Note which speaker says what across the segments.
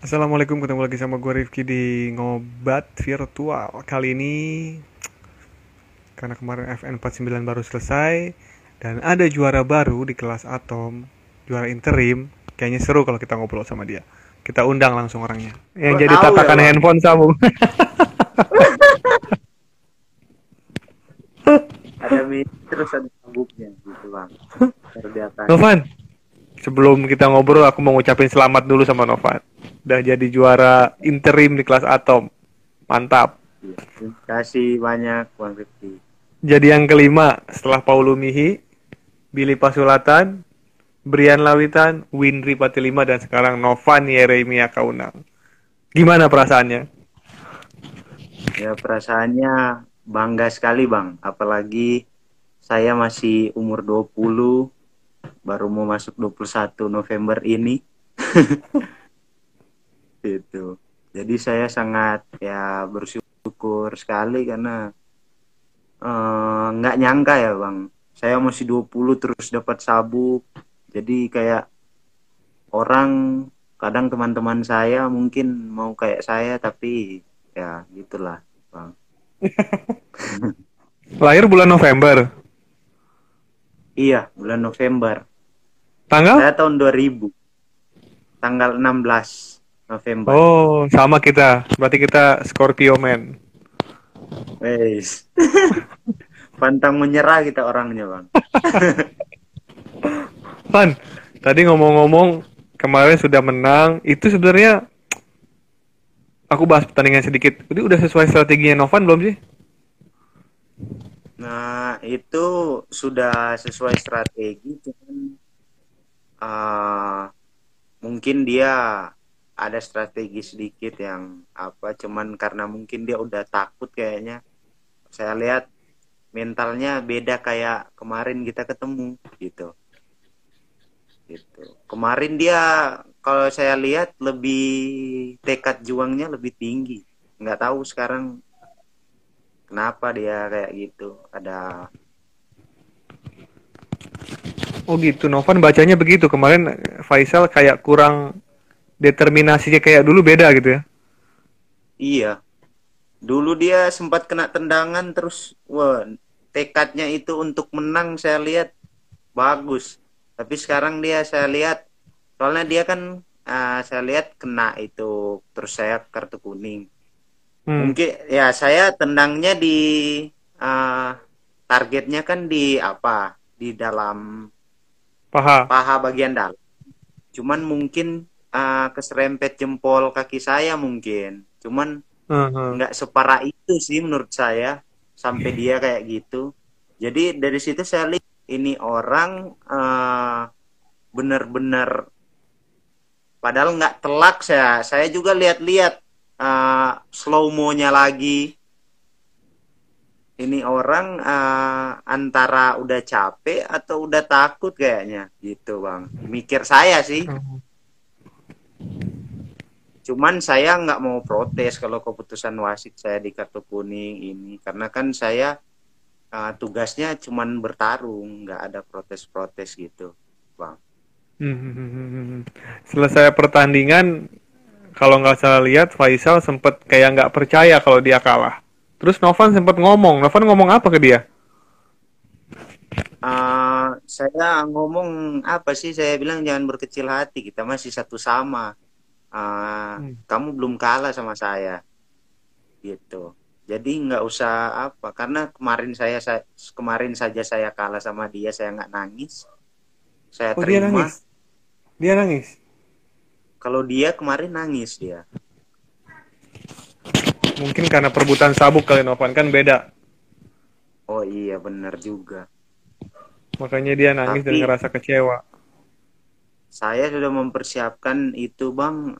Speaker 1: Assalamualaikum, ketemu lagi sama gue Rifki di Ngobat Virtual. Kali ini karena kemarin FN 49 baru selesai dan ada juara baru di kelas Atom, juara interim. Kayaknya seru kalau kita ngobrol sama dia. Kita undang langsung orangnya. Yang
Speaker 2: Kok
Speaker 1: jadi
Speaker 2: tahu ya
Speaker 1: tatakan
Speaker 2: bang?
Speaker 1: handphone sabung.
Speaker 2: Ada mie terus ada sabuknya gitu bang. Baru di atasnya.
Speaker 1: Novan, sebelum kita ngobrol aku mau ngucapin selamat dulu sama Novan. Udah jadi juara interim di kelas Atom. Mantap.
Speaker 2: Iya. Terima kasih banyak bang Rifki.
Speaker 1: Jadi yang kelima setelah Paulu Mihi, Billy Pasulatan, Brian Lawitan, Winry Patilima, dan sekarang Novan Yeremia Kaunang. Gimana perasaannya?
Speaker 2: Ya perasaannya bangga sekali bang. Apalagi saya masih umur 20, baru mau masuk 21 November ini. Gitu. Jadi saya sangat ya bersyukur sekali karena nggak nyangka ya bang. Saya masih 20 terus dapat sabuk. Jadi kayak orang kadang teman-teman saya mungkin mau kayak saya tapi ya gitulah bang.
Speaker 1: Lahir bulan November.
Speaker 2: Iya bulan November,
Speaker 1: Tanggal?
Speaker 2: saya tahun 2000, tanggal 16 November.
Speaker 1: Oh, sama kita. Berarti kita Scorpio Man.
Speaker 2: Wes. Pantang menyerah kita orangnya bang.
Speaker 1: Van, tadi ngomong-ngomong kemarin sudah menang. Itu sebenarnya aku bahas pertandingan sedikit. Itu udah sesuai strateginya Novan belum sih?
Speaker 2: Nah itu sudah sesuai strategi cuman uh, mungkin dia ada strategi sedikit yang apa cuman karena mungkin dia udah takut kayaknya. Saya lihat mentalnya beda kayak kemarin kita ketemu gitu. Gitu. Kemarin dia kalau saya lihat lebih tekad juangnya lebih tinggi. Nggak tahu sekarang kenapa dia kayak gitu. Ada
Speaker 1: Oh gitu, Novan bacanya begitu. Kemarin Faisal kayak kurang determinasinya kayak dulu beda gitu ya.
Speaker 2: iya. Dulu dia sempat kena tendangan terus wah tekadnya itu untuk menang saya lihat bagus. Tapi sekarang dia saya lihat soalnya dia kan saya lihat kena itu terus saya kartu kuning.
Speaker 1: Hmm,
Speaker 2: Mungkin ya saya tendangnya di uh, targetnya kan di apa? Di dalam
Speaker 1: paha.
Speaker 2: paha bagian dalam. Cuman mungkin keserempet jempol kaki saya mungkin. Cuman
Speaker 1: Uh-huh.
Speaker 2: nggak separah itu sih menurut saya sampai dia kayak gitu. Jadi dari situ saya lihat ini orang benar-benar padahal nggak telak saya juga lihat-lihat slow mo-nya lagi ini orang antara udah capek atau udah takut kayaknya gitu bang mikir saya sih cuman saya nggak mau protes kalau keputusan wasit saya di kartu kuning ini karena kan saya tugasnya cuman bertarung nggak ada protes-protes gitu bang.
Speaker 1: Hmm. Selesai pertandingan, kalau nggak salah lihat, Faisal sempet kayak nggak percaya kalau dia kalah. Terus Novan sempet ngomong. Novan ngomong apa ke dia?
Speaker 2: Saya ngomong apa sih saya bilang jangan berkecil hati kita masih satu sama.
Speaker 1: Hmm.
Speaker 2: Kamu belum kalah sama saya gitu. Jadi nggak usah apa karena kemarin saja saya kalah sama dia saya nggak nangis saya
Speaker 1: Oh, dia
Speaker 2: terima.
Speaker 1: nangis. Dia nangis.
Speaker 2: Kalau dia kemarin nangis dia.
Speaker 1: Mungkin karena perebutan sabuk kali Novan kan beda.
Speaker 2: Oh iya benar juga.
Speaker 1: Makanya dia nangis dan
Speaker 2: Tapi
Speaker 1: ngerasa kecewa.
Speaker 2: saya sudah mempersiapkan itu bang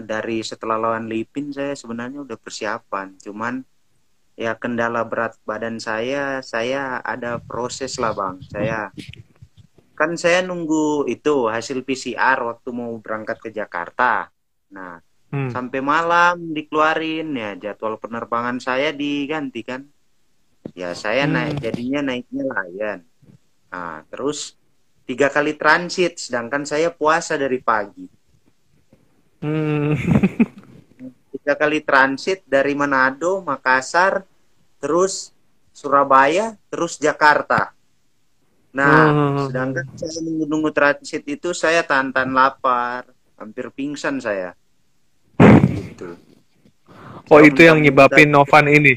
Speaker 2: dari setelah lawan Lipin saya sebenarnya udah persiapan. Cuman ya kendala berat badan saya ada proses lah bang. Saya nunggu itu hasil PCR waktu mau berangkat ke Jakarta. Nah,
Speaker 1: Hmm.
Speaker 2: sampai malam dikeluarin ya jadwal penerbangan saya diganti kan. Ya saya
Speaker 1: Hmm.
Speaker 2: naik jadinya naiknya Lion. Nah, terus 3 kali transit sedangkan saya puasa dari pagi.
Speaker 1: Hmm.
Speaker 2: 3 kali transit dari Manado, Makassar, terus Surabaya, terus Jakarta. Nah, sedangkan
Speaker 1: Hmm.
Speaker 2: saya nunggu-nunggu transit itu saya tantan lapar, hampir pingsan saya. Gitu.
Speaker 1: Oh,
Speaker 2: Saya
Speaker 1: itu yang
Speaker 2: muntah-muntah.
Speaker 1: nyebabin Novan ini.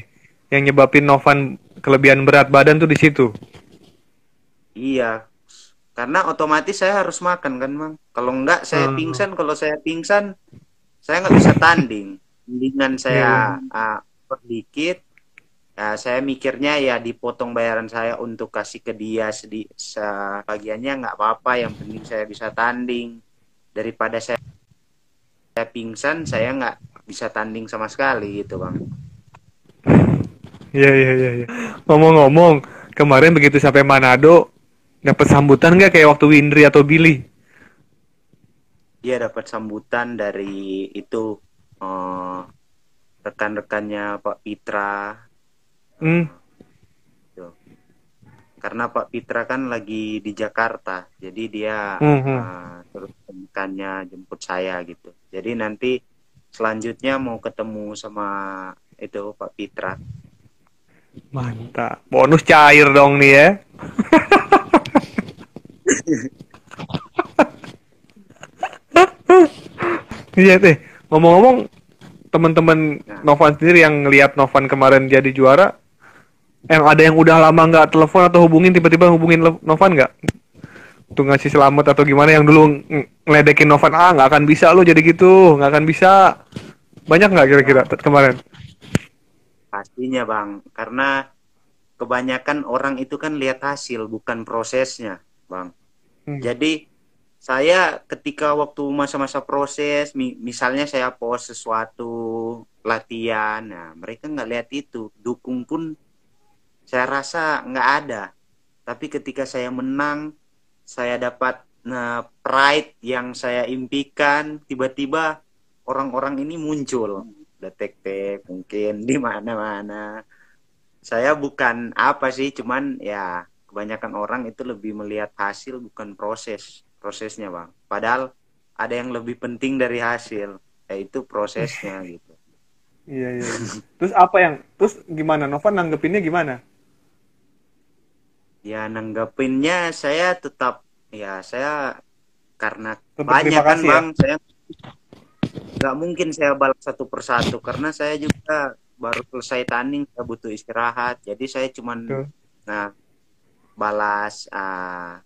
Speaker 1: Yang nyebabin Novan kelebihan berat badan tuh di situ.
Speaker 2: Iya, karena otomatis saya harus makan kan, Bang. Kalau enggak saya
Speaker 1: Hmm.
Speaker 2: pingsan, kalau saya pingsan saya nggak bisa tanding. Mendingan
Speaker 1: Iya,
Speaker 2: saya
Speaker 1: iya.
Speaker 2: dikit, ya saya mikirnya ya dipotong bayaran saya untuk kasih ke dia sebagiannya nggak apa-apa, yang penting saya bisa tanding. Daripada saya pingsan, saya nggak bisa tanding sama sekali gitu, Bang.
Speaker 1: Iya, iya, iya, iya. Ngomong-ngomong, kemarin begitu sampai Manado, dapat sambutan nggak kayak waktu Windri atau Billy?
Speaker 2: Dia dapat sambutan dari itu eh, rekan-rekannya Pak Pitra.
Speaker 1: Hmm.
Speaker 2: Gitu. Karena Pak Pitra kan lagi di Jakarta, jadi dia
Speaker 1: Hmm, hmm.
Speaker 2: terus rekannya jemput saya gitu. Jadi nanti selanjutnya mau ketemu sama itu Pak Pitra.
Speaker 1: Mantap. Bonus cair dong nih ya. Iya teh. Ngomong-ngomong, teman-teman
Speaker 2: Nah,
Speaker 1: Novan sendiri yang lihat Novan kemarin jadi juara, yang ada yang udah lama nggak telepon atau hubungin tiba-tiba hubungin Novan nggak? Untuk ngasih selamat atau gimana yang dulu ngeledekin Novan, ah nggak akan bisa lo jadi gitu, nggak akan bisa. Banyak nggak kira-kira
Speaker 2: ya
Speaker 1: kemarin?
Speaker 2: pastinya Bang, karena kebanyakan orang itu kan lihat hasil bukan prosesnya, Bang.
Speaker 1: Hmm.
Speaker 2: Jadi saya ketika waktu masa-masa proses, misalnya saya post sesuatu latihan, nah mereka nggak lihat itu, dukung pun saya rasa nggak ada. Tapi ketika saya menang, saya dapat pride yang saya impikan, tiba-tiba orang-orang ini muncul, detektif mungkin di mana-mana. Saya bukan apa sih, cuman ya kebanyakan orang itu lebih melihat hasil bukan prosesnya Bang. Padahal ada yang lebih penting dari hasil, yaitu prosesnya gitu.
Speaker 1: Iya, iya, iya. Terus apa yang, terus gimana? Novan nanggepinnya gimana?
Speaker 2: Ya nanggapinnya saya tetap, ya saya karena
Speaker 1: Tetap
Speaker 2: banyak
Speaker 1: terima
Speaker 2: kan
Speaker 1: kasih ya.
Speaker 2: Bang, saya nggak mungkin saya balas satu persatu karena saya juga baru selesai tanding, saya butuh istirahat. Jadi saya cuman
Speaker 1: Tuh.
Speaker 2: nah balas uh,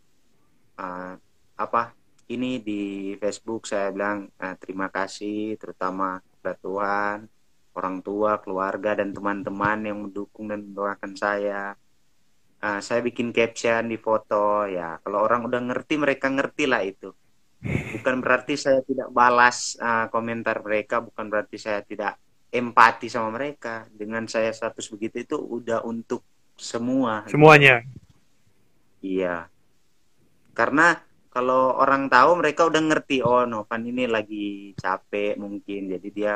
Speaker 2: apa ini di Facebook, saya bilang terima kasih terutama kepada Tuhan, orang tua, keluarga dan teman-teman yang mendukung dan mendoakan saya. Saya bikin caption di foto, ya kalau orang udah ngerti mereka ngerti lah itu. Bukan berarti saya tidak balas komentar mereka, bukan berarti saya tidak empati sama mereka. Dengan saya status begitu itu udah untuk semua gitu.
Speaker 1: Semuanya.
Speaker 2: Iya, karena kalau orang tahu mereka udah ngerti, oh Novan ini lagi capek mungkin, jadi dia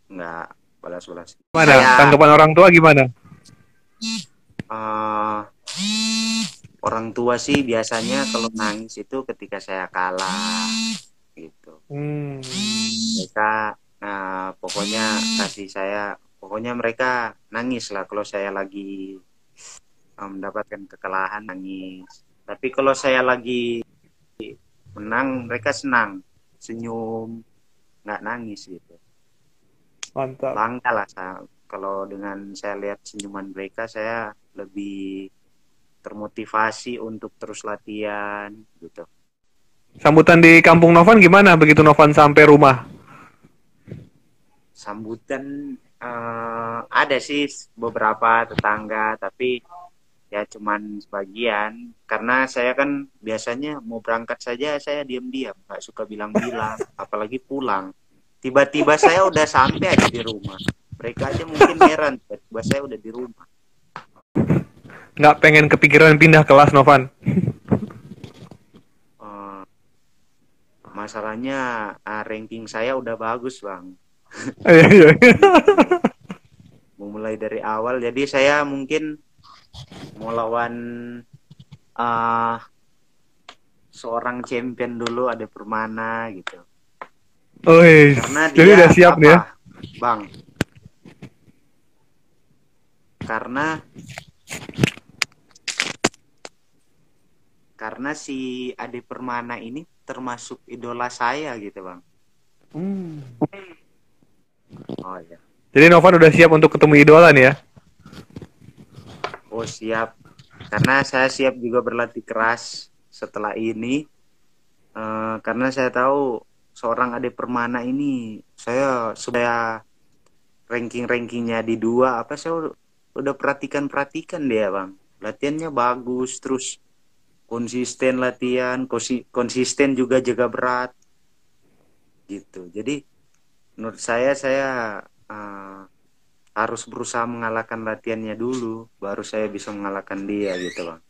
Speaker 2: nggak balas-balas.
Speaker 1: Gimana?
Speaker 2: Saya
Speaker 1: Tanggapan orang tua gimana?
Speaker 2: uh, orang tua sih biasanya kalau nangis itu ketika saya kalah gitu.
Speaker 1: Hmm.
Speaker 2: Mereka pokoknya kasih saya, pokoknya mereka nangis lah kalau saya lagi mendapatkan kekalahan, nangis. Tapi kalau saya lagi menang mereka senang, senyum, nggak nangis gitu.
Speaker 1: Mantap.
Speaker 2: Bangga lah saya, kalau dengan saya lihat senyuman mereka saya lebih termotivasi untuk terus latihan gitu.
Speaker 1: Sambutan di kampung Novan gimana begitu Novan sampai rumah?
Speaker 2: Sambutan ada sih beberapa tetangga, tapi ya cuman sebagian, karena saya kan biasanya mau berangkat saja saya diam-diam, nggak suka bilang-bilang, apalagi pulang. Tiba-tiba saya udah sampai aja di rumah. Mereka aja mungkin heran, tiba-tiba saya udah di rumah.
Speaker 1: Nggak pengen kepikiran pindah kelas Novan?
Speaker 2: Eh, Masalahnya ranking saya udah bagus Bang.
Speaker 1: Iya, iya.
Speaker 2: Memulai dari awal, jadi saya mungkin mau lawan uh, seorang champion dulu, ada Permana gitu.
Speaker 1: Oh,
Speaker 2: Karena
Speaker 1: jadi
Speaker 2: dia
Speaker 1: udah siap nih ya.
Speaker 2: apa, Bang? Karena si Ade Permana ini termasuk idola saya gitu, Bang.
Speaker 1: Hmm.
Speaker 2: Oh ya.
Speaker 1: Jadi Novan udah siap untuk ketemu idola nih ya.
Speaker 2: Oh siap. Karena saya siap juga berlatih keras setelah ini. Karena saya tahu seorang Ade Permana ini, saya sudah ranking-rankingnya di dua. Apa saya udah perhatikan dia, Bang. Latihannya bagus, terus konsisten latihan, konsisten juga jaga berat gitu. Jadi menurut saya uh, harus berusaha mengalahkan latihannya dulu, baru saya bisa mengalahkan dia gitu, Bang.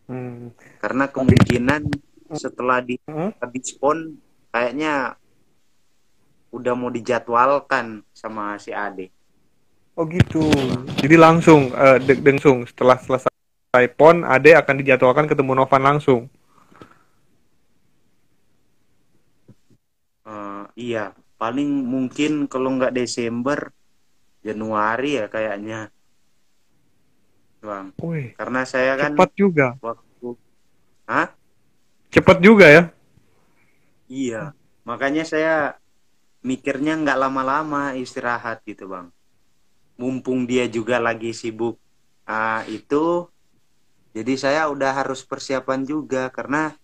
Speaker 1: Hmm.
Speaker 2: Karena kemungkinan setelah di
Speaker 1: Hmm?
Speaker 2: habis pon kayaknya udah mau dijadwalkan sama si Ade
Speaker 1: Oh gitu.
Speaker 2: gitu, Bang.
Speaker 1: Jadi langsung dengsung setelah selesai pon, Ade akan dijadwalkan ketemu Novan langsung.
Speaker 2: Iya, paling mungkin kalau nggak Desember, Januari ya kayaknya, Bang.
Speaker 1: Wih,
Speaker 2: Karena saya kan
Speaker 1: cepat juga.
Speaker 2: waktu, Hah?
Speaker 1: Cepat juga ya.
Speaker 2: Iya, makanya saya mikirnya nggak lama-lama istirahat gitu, Bang. Mumpung dia juga lagi sibuk itu, jadi saya udah harus persiapan juga karena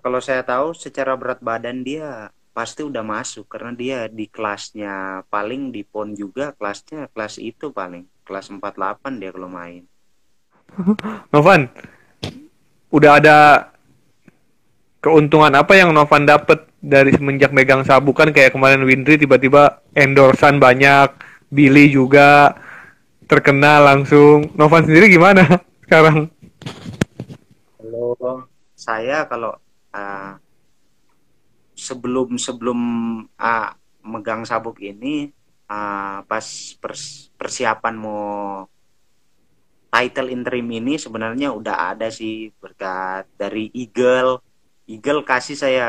Speaker 2: kalau saya tahu secara berat badan dia pasti udah masuk karena dia di kelasnya paling di PON juga kelasnya kelas itu paling kelas 48 dia kalau main.
Speaker 1: Novan, udah ada keuntungan apa yang Novan dapat dari semenjak megang sabu? Kan kayak kemarin Windri tiba-tiba endorsan banyak, Billy juga terkenal langsung. Novan sendiri gimana sekarang?
Speaker 2: Kalau kalau uh, sebelum sebelum uh, megang sabuk ini pas persiapan mau title interim ini sebenarnya udah ada sih berkat dari Eagle. Eagle kasih saya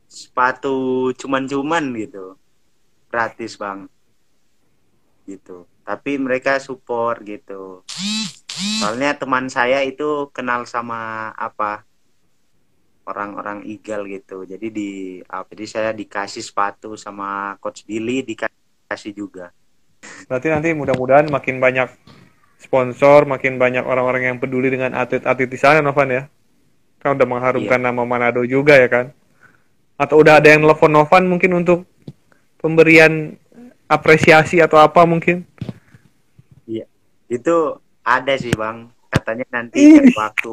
Speaker 2: sepatu cuman-cuman gitu, gratis, Bang, gitu. Tapi mereka support gitu. Soalnya teman saya itu kenal sama apa orang-orang Eagle gitu. Jadi saya dikasih sepatu sama Coach Billy dikasih juga.
Speaker 1: Berarti nanti mudah-mudahan makin banyak sponsor, makin banyak orang-orang yang peduli dengan atlet-atlet di sana, Novan ya. Kan udah
Speaker 2: Iya,
Speaker 1: mengharumkan nama Manado juga ya kan. Atau udah ada
Speaker 2: iya,
Speaker 1: yang telepon Novan mungkin untuk pemberian apresiasi atau apa mungkin.
Speaker 2: iya. Itu ada sih, Bang. Katanya nanti cari
Speaker 1: Ih,
Speaker 2: waktu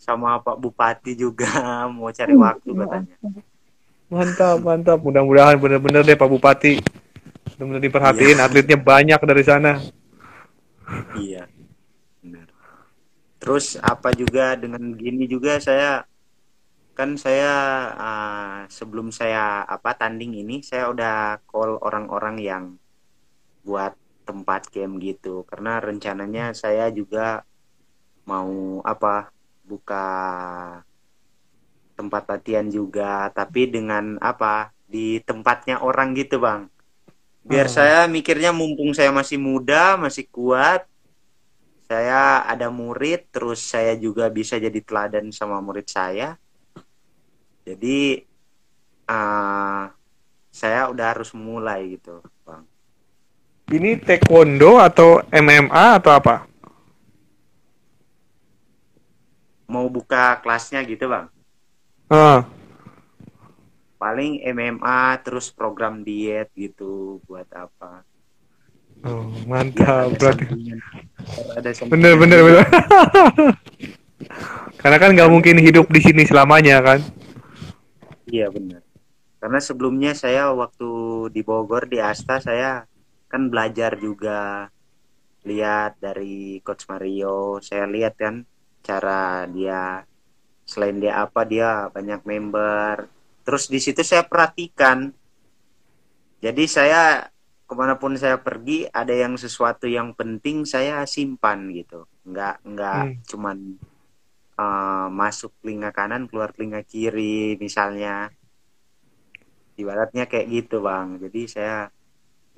Speaker 2: sama Pak Bupati juga mau cari waktu katanya.
Speaker 1: mantap, mantap. Mudah-mudahan bener-bener deh Pak Bupati bener-bener
Speaker 2: Iya,
Speaker 1: diperhatiin atletnya banyak dari sana.
Speaker 2: iya, benar. Terus apa juga dengan gini juga saya sebelum saya tanding ini saya udah call orang-orang yang buat tempat game gitu karena rencananya saya juga mau buka tempat latihan juga tapi dengan di tempatnya orang gitu, Bang. Biar
Speaker 1: Ah,
Speaker 2: saya mikirnya mumpung saya masih muda, masih kuat, saya ada murid, terus saya juga bisa jadi teladan sama murid saya. Jadi uh, saya udah harus mulai gitu, Bang.
Speaker 1: ini taekwondo atau MMA atau apa?
Speaker 2: Mau buka kelasnya gitu, Bang.
Speaker 1: Ah,
Speaker 2: Paling MMA terus program diet gitu buat apa?
Speaker 1: oh,
Speaker 2: Biar
Speaker 1: mantap
Speaker 2: ada
Speaker 1: berarti.
Speaker 2: sampingan, biar ada
Speaker 1: Bener,
Speaker 2: sampingan
Speaker 1: bener,
Speaker 2: juga.
Speaker 1: bener. Karena kan nggak
Speaker 2: Karena
Speaker 1: mungkin hidup di sini selamanya kan.
Speaker 2: iya benar. Karena sebelumnya saya waktu di Bogor di Asta saya kan belajar juga lihat dari Coach Mario. Saya lihat kan cara dia selain dia banyak member. Terus di situ saya perhatikan. Jadi saya kemanapun saya pergi ada yang sesuatu yang penting saya simpan gitu. Nggak
Speaker 1: Hmm.
Speaker 2: cuman masuk telinga kanan keluar telinga kiri misalnya, ibaratnya kayak gitu bang. Jadi saya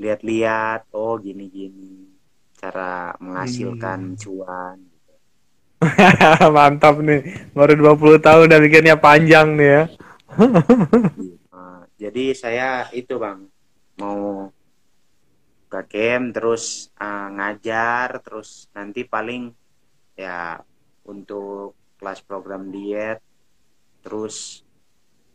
Speaker 2: lihat-lihat, oh gini-gini cara menghasilkan
Speaker 1: Hmm.
Speaker 2: cuan.
Speaker 1: Mantap nih. Baru 20 tahun udah bikinnya panjang nih ya.
Speaker 2: Jadi saya itu bang mau ke camp terus ngajar terus nanti paling ya untuk kelas program diet, terus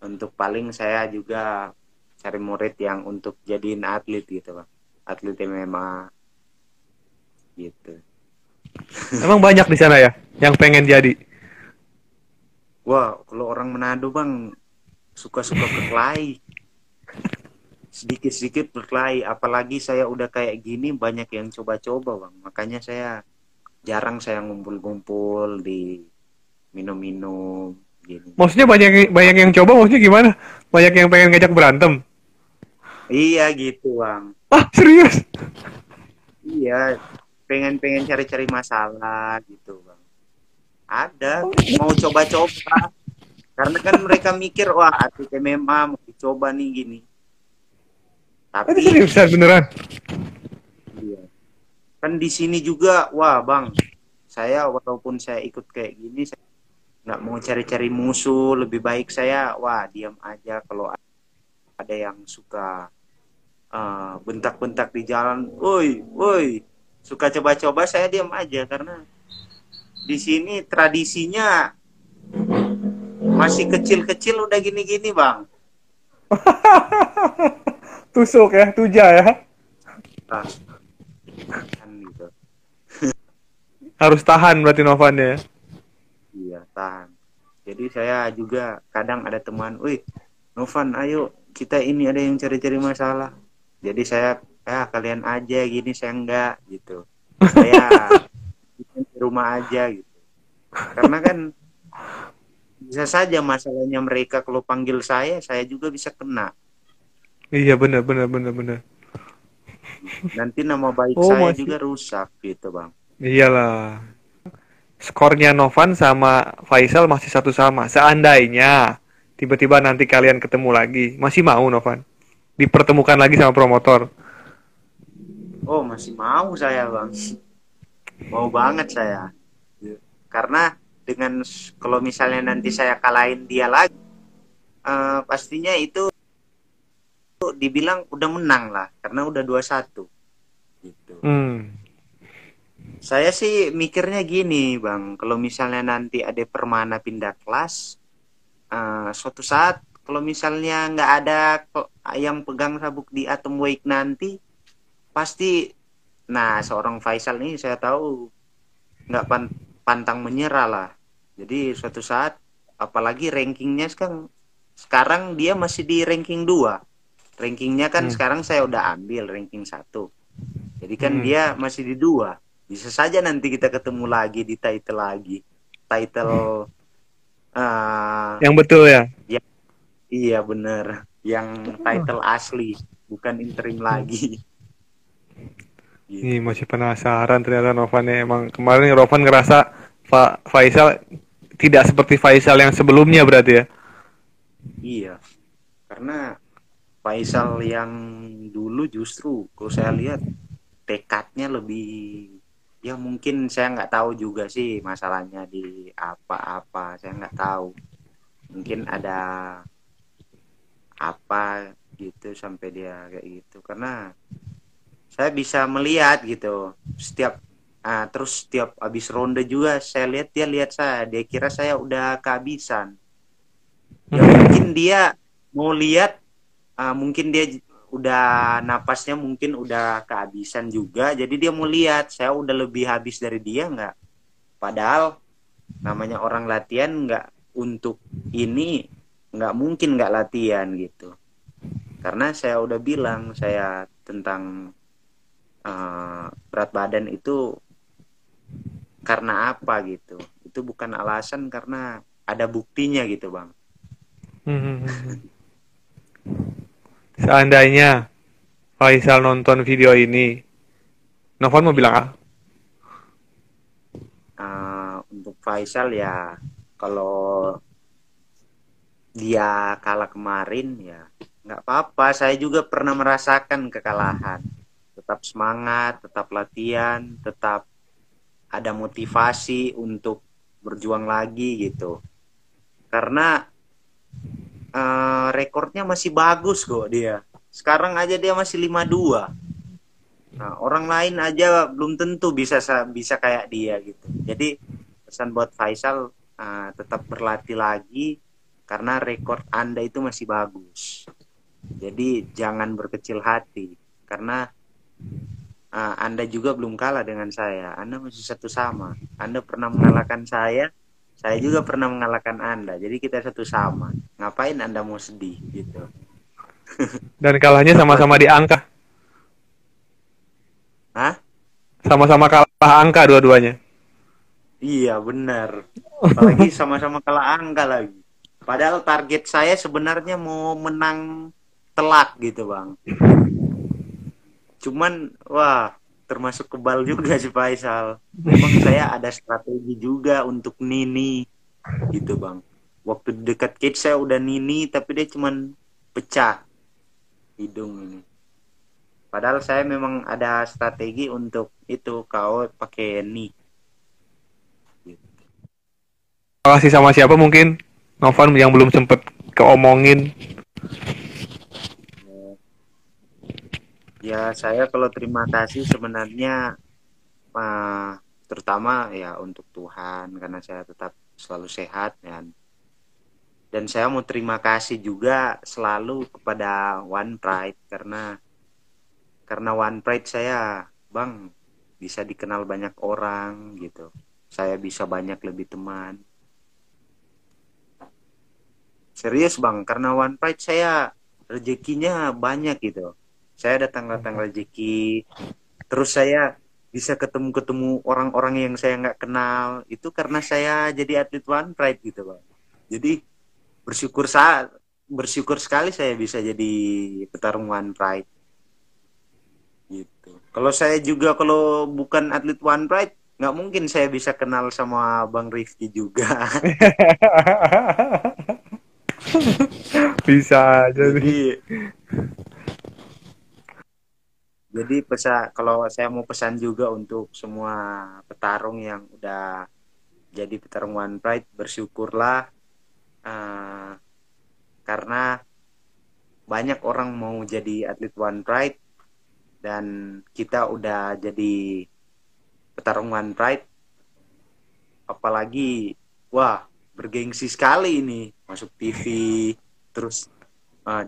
Speaker 2: untuk paling saya juga cari murid yang untuk jadiin atlet gitu bang, atlet MMA gitu.
Speaker 1: Emang banyak di sana ya yang pengen jadi.
Speaker 2: Wah kalau orang Manado bang suka-suka berkelahi, sedikit-sedikit berkelahi, apalagi saya udah kayak gini banyak yang coba-coba bang, makanya saya jarang saya ngumpul-ngumpul di minum-minum gini.
Speaker 1: Maksudnya banyak banyak yang coba, maksudnya gimana? Banyak yang pengen ngajak berantem.
Speaker 2: Iya gitu bang.
Speaker 1: Ah, serius?
Speaker 2: Iya, pengen-pengen cari-cari masalah gitu bang. Ada mau coba-coba karena kan mereka mikir wah atlet MMA mau dicoba nih gini.
Speaker 1: Ini
Speaker 2: Tapi
Speaker 1: seriusan beneran?
Speaker 2: iya, kan di sini juga wah bang, saya walaupun saya ikut kayak gini saya nggak mau cari-cari musuh, lebih baik saya wah diam aja. Kalau ada yang suka bentak-bentak di jalan, woi woi, suka coba-coba, saya diam aja karena di sini tradisinya masih kecil-kecil udah gini-gini bang.
Speaker 1: Tusuk ya, tuja ya.
Speaker 2: Nah, kan gitu.
Speaker 1: Harus tahan berarti Novannya ya.
Speaker 2: Iya tahan. Jadi saya juga kadang ada teman, wih Novan ayo kita ini ada yang cari-cari masalah. Jadi saya kalian aja gini saya enggak gitu. Saya di rumah aja gitu. Karena kan bisa saja masalahnya mereka kalau panggil saya juga bisa kena.
Speaker 1: Iya, bener bener bener bener.
Speaker 2: Nanti nama baik
Speaker 1: Oh,
Speaker 2: saya
Speaker 1: masih.
Speaker 2: juga rusak gitu bang.
Speaker 1: Iyalah. Skornya Novan sama Faisal masih satu sama. Seandainya tiba-tiba nanti kalian ketemu lagi, masih mau Novan? Dipertemukan lagi sama promotor.
Speaker 2: Oh masih mau saya bang, mau banget saya. Karena dengan kalau misalnya nanti saya kalahin dia lagi, pastinya itu dibilang udah menang lah, karena udah 2-1 gitu.
Speaker 1: Hmm.
Speaker 2: Saya sih mikirnya gini bang, kalau misalnya nanti ada Permana pindah kelas, suatu saat kalau misalnya nggak ada yang pegang sabuk di Atom Wake nanti, pasti, nah seorang Faisal ini saya tahu nggak pantang menyerah lah. Jadi suatu saat, apalagi rankingnya sekarang dia masih di ranking 2. Rankingnya kan
Speaker 1: Hmm.
Speaker 2: sekarang saya udah ambil ranking 1. Jadi kan
Speaker 1: Hmm.
Speaker 2: dia masih di 2. Bisa saja nanti kita ketemu lagi di title lagi. Title
Speaker 1: Yang betul ya.
Speaker 2: ya iya bener. Yang title asli, bukan interim lagi.
Speaker 1: Nih
Speaker 2: Gitu.
Speaker 1: masih penasaran ternyata Novan ya. Emang kemarin Rovan ngerasa Faisal tidak seperti Faisal yang sebelumnya berarti ya.
Speaker 2: Iya. Karena Faisal yang dulu justru kalau saya lihat tekadnya lebih, ya mungkin saya nggak tahu juga sih masalahnya di apa-apa, saya nggak tahu, mungkin ada apa gitu sampai dia kayak gitu, karena saya bisa melihat gitu setiap terus setiap habis ronde juga saya lihat dia lihat saya, dia kira saya udah kehabisan, ya mungkin dia mau lihat, mungkin dia udah napasnya mungkin udah kehabisan juga, jadi dia mau lihat saya udah lebih habis dari dia nggak. Padahal namanya orang latihan nggak untuk ini, nggak mungkin nggak latihan gitu. Karena saya udah bilang saya tentang berat badan itu karena apa gitu. Itu bukan alasan, karena ada buktinya gitu bang.
Speaker 1: Seandainya Faisal nonton video ini, Novan mau bilang
Speaker 2: Iya.
Speaker 1: ah?
Speaker 2: Untuk Faisal ya Kalau dia kalah kemarin ya nggak apa-apa. Saya juga pernah merasakan kekalahan. Tetap semangat, tetap latihan, tetap ada motivasi untuk berjuang lagi gitu. Karena rekornya masih bagus kok dia. Sekarang aja dia masih 52. Nah, orang lain aja belum tentu bisa kayak dia gitu. Jadi pesan buat Faisal, tetap berlatih lagi karena rekor Anda itu masih bagus. Jadi jangan berkecil hati karena Anda juga belum kalah dengan saya. Anda masih satu sama. Anda pernah mengalahkan saya juga pernah mengalahkan Anda. Jadi kita satu sama. Ngapain Anda mau sedih gitu?
Speaker 1: Dan kalahnya
Speaker 2: Wah,
Speaker 1: sama-sama di angka.
Speaker 2: hah?
Speaker 1: Sama-sama kalah angka dua-duanya.
Speaker 2: Iya benar. Apalagi sama-sama kalah angka lagi. Padahal target saya sebenarnya mau menang telak gitu bang. Cuman wah termasuk kebal juga si Faisal. Memang saya ada strategi juga untuk Nini gitu bang. Waktu dekat cage saya udah Nini tapi dia cuman pecah hidung ini. Padahal saya memang ada strategi untuk itu kau pakai Ni.
Speaker 1: Makasih sama siapa mungkin Novan yang belum sempet keomongin.
Speaker 2: Ya saya kalau terima kasih sebenarnya uh, terutama ya untuk Tuhan karena saya tetap selalu sehat dan saya mau terima kasih juga selalu kepada One Pride karena One Pride saya bang bisa dikenal banyak orang gitu, saya bisa banyak lebih teman serius bang karena One Pride saya rezekinya banyak gitu, saya datang-datang rezeki. Terus saya bisa ketemu-ketemu orang-orang yang saya nggak kenal. Itu karena saya jadi atlet One Pride gitu, Bang. Jadi bersyukur saat bersyukur sekali saya bisa jadi petarung One Pride gitu. Kalau saya juga kalau bukan atlet One Pride nggak mungkin saya bisa kenal sama Bang Rifki juga.
Speaker 1: Bisa aja nih.
Speaker 2: jadi jadi kalau saya mau pesan juga untuk semua petarung yang udah jadi petarung One Pride bersyukurlah uh, karena banyak orang mau jadi atlet One Pride dan kita udah jadi petarung One Pride apalagi wah bergengsi sekali ini masuk TV terus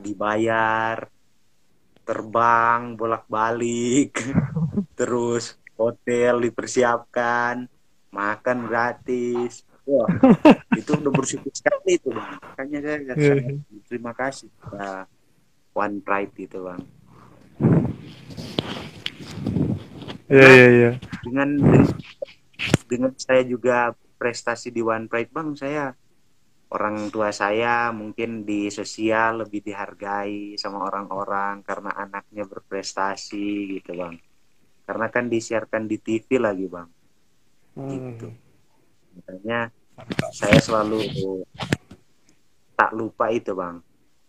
Speaker 2: dibayar terbang bolak-balik terus hotel dipersiapkan makan gratis wah itu udah bersyukur sekali itu bang makanya saya sangat berterima kasih kepada One Pride itu bang
Speaker 1: Iya,
Speaker 2: karena
Speaker 1: iya, iya.
Speaker 2: dengan saya juga prestasi di One Pride bang saya orang tua saya mungkin di sosial lebih dihargai sama orang-orang karena anaknya berprestasi gitu bang karena kan disiarkan di TV lagi bang gitu makanya saya selalu tak lupa itu bang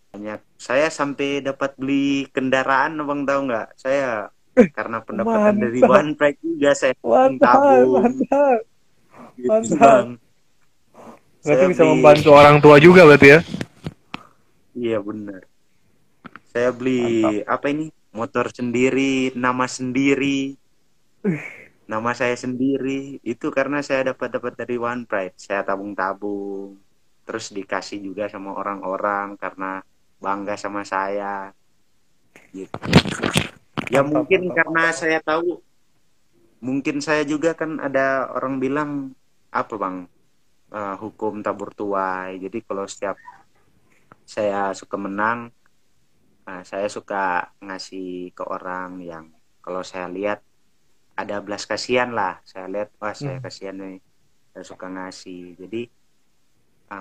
Speaker 2: banyak saya sampai dapat beli kendaraan bang tahu nggak saya karena pendapatan dari
Speaker 1: Mantap,
Speaker 2: One Pride juga saya
Speaker 1: mantap,
Speaker 2: tabung
Speaker 1: mantap,
Speaker 2: gitu
Speaker 1: mantap.
Speaker 2: bang
Speaker 1: Berarti
Speaker 2: saya
Speaker 1: bisa
Speaker 2: beli
Speaker 1: membantu orang tua juga berarti ya?
Speaker 2: iya benar saya beli
Speaker 1: Mantap.
Speaker 2: apa ini motor sendiri nama saya sendiri itu karena saya dapat dari One Pride saya tabung-tabung terus dikasih juga sama orang-orang karena bangga sama saya gitu ya
Speaker 1: Mantap,
Speaker 2: mungkin
Speaker 1: mantap,
Speaker 2: karena
Speaker 1: mantap.
Speaker 2: saya tahu mungkin saya juga kan ada orang bilang apa bang hukum tabur tuai jadi kalau setiap saya suka menang saya suka ngasih ke orang yang kalau saya lihat ada belas kasihan lah saya lihat wah saya
Speaker 1: Hmm.
Speaker 2: kasihan nih saya suka ngasih jadi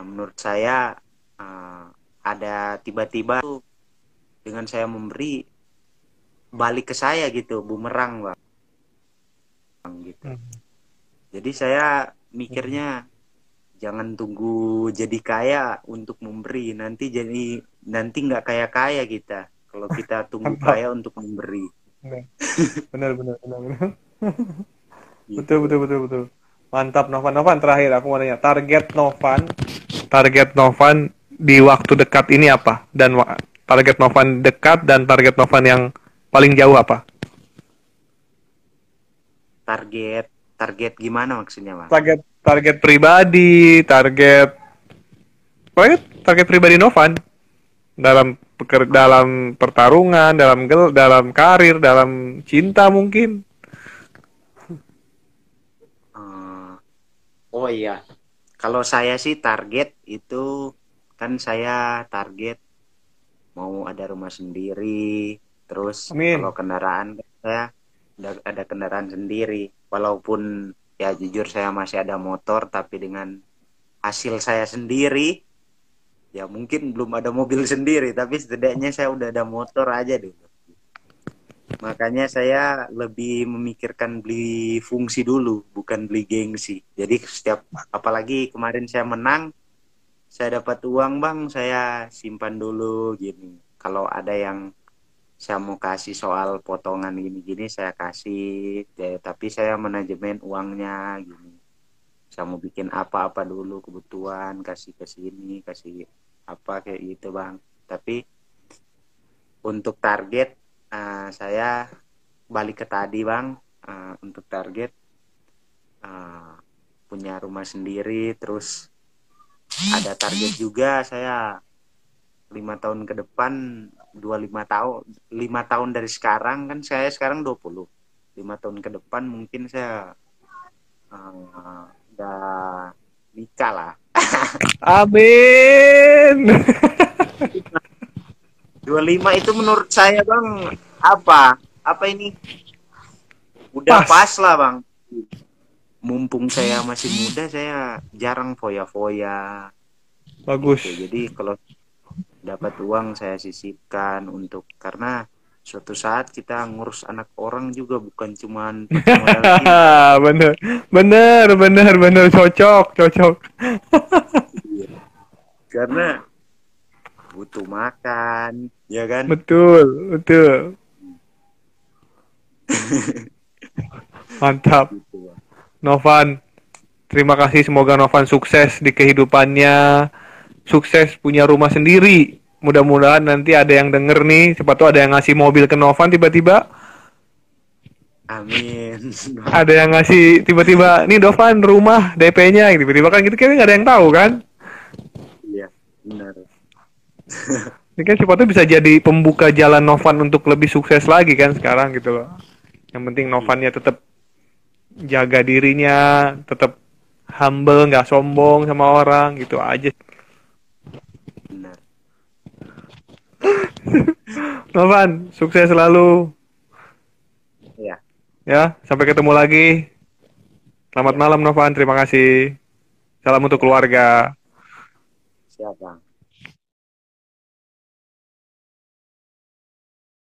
Speaker 2: menurut saya uh, ada tiba-tiba tuh dengan saya memberi balik ke saya gitu bumerang bang gitu
Speaker 1: Hmm.
Speaker 2: jadi saya mikirnya jangan tunggu jadi kaya untuk memberi, nanti nggak kaya kaya kita kalau kita tunggu
Speaker 1: Mantap.
Speaker 2: kaya untuk memberi.
Speaker 1: Benar, benar, benar, benar, benar.
Speaker 2: Gitu
Speaker 1: Betul, betul,
Speaker 2: bang.
Speaker 1: betul, betul. Mantap, Novan. Novan, terakhir aku mau nanya, target Novan di waktu dekat ini apa? Dan target Novan dekat dan target Novan yang paling jauh apa?
Speaker 2: Target target gimana maksudnya bang?
Speaker 1: Target target pribadi, target pribadi Novan dalam
Speaker 2: Oh,
Speaker 1: dalam pertarungan, dalam karir, dalam cinta mungkin.
Speaker 2: eh, oh iya, kalau saya sih target itu, kan saya target mau ada rumah sendiri, terus kalau
Speaker 1: Amin.
Speaker 2: kendaraan kan saya ada kendaraan sendiri, walaupun ya jujur saya masih ada motor, tapi dengan hasil saya sendiri, ya mungkin belum ada mobil sendiri, tapi setidaknya saya udah ada motor aja dulu. Makanya saya lebih memikirkan beli fungsi dulu, bukan beli gengsi. Jadi setiap, apalagi kemarin saya menang, saya dapat uang bang, saya simpan dulu gini. Kalau ada yang saya mau kasih soal potongan gini-gini, saya kasih. Ya, tapi saya manajemen uangnya gini. Saya mau bikin apa-apa dulu kebutuhan, kasih ke sini, kasih apa kayak gitu bang. Tapi untuk target, saya balik ke tadi bang. Untuk target, uh, punya rumah sendiri, terus ada target juga saya 5 tahun ke depan, 25 tahun, 5 tahun dari sekarang, kan saya sekarang 20, 5 tahun ke depan mungkin saya udah nikah lah.
Speaker 1: Amin.
Speaker 2: 25 itu menurut saya bang, apa ini, udah pas
Speaker 1: Pas.
Speaker 2: lah bang. Mumpung saya masih muda, saya jarang foya-foya
Speaker 1: Bagus.
Speaker 2: gitu. Jadi kalau dapat uang saya sisipkan, untuk karena suatu saat kita ngurus anak orang juga bukan cuman pakai modal cinta.
Speaker 1: Bener, bener, bener, bener, cocok, cocok.
Speaker 2: Iya. Karena butuh makan, ya kan?
Speaker 1: Betul, betul. Mantap.
Speaker 2: Gitu, Bang.
Speaker 1: Novan, terima kasih. Semoga Novan sukses di kehidupannya. Sukses punya rumah sendiri. Mudah-mudahan nanti ada yang denger nih. Siapa tahu ada yang ngasih mobil ke Novan tiba-tiba.
Speaker 2: Amin.
Speaker 1: Ada yang ngasih tiba-tiba, nih Novan rumah DP-nya. Tiba-tiba kan gitu kan nggak ada yang tahu kan.
Speaker 2: Iya, benar.
Speaker 1: Ini kan siapa tahu bisa jadi pembuka jalan Novan untuk lebih sukses lagi kan sekarang gitu loh. Yang penting
Speaker 2: Iya,
Speaker 1: Novannya tetap jaga dirinya, tetap humble, nggak sombong sama orang gitu aja.
Speaker 2: benar.
Speaker 1: Novan, sukses selalu
Speaker 2: Iya,
Speaker 1: ya. Sampai ketemu lagi. Selamat
Speaker 2: iya,
Speaker 1: malam Novan, terima kasih. Salam untuk
Speaker 2: iya.
Speaker 1: keluarga.
Speaker 2: Siap, Bang.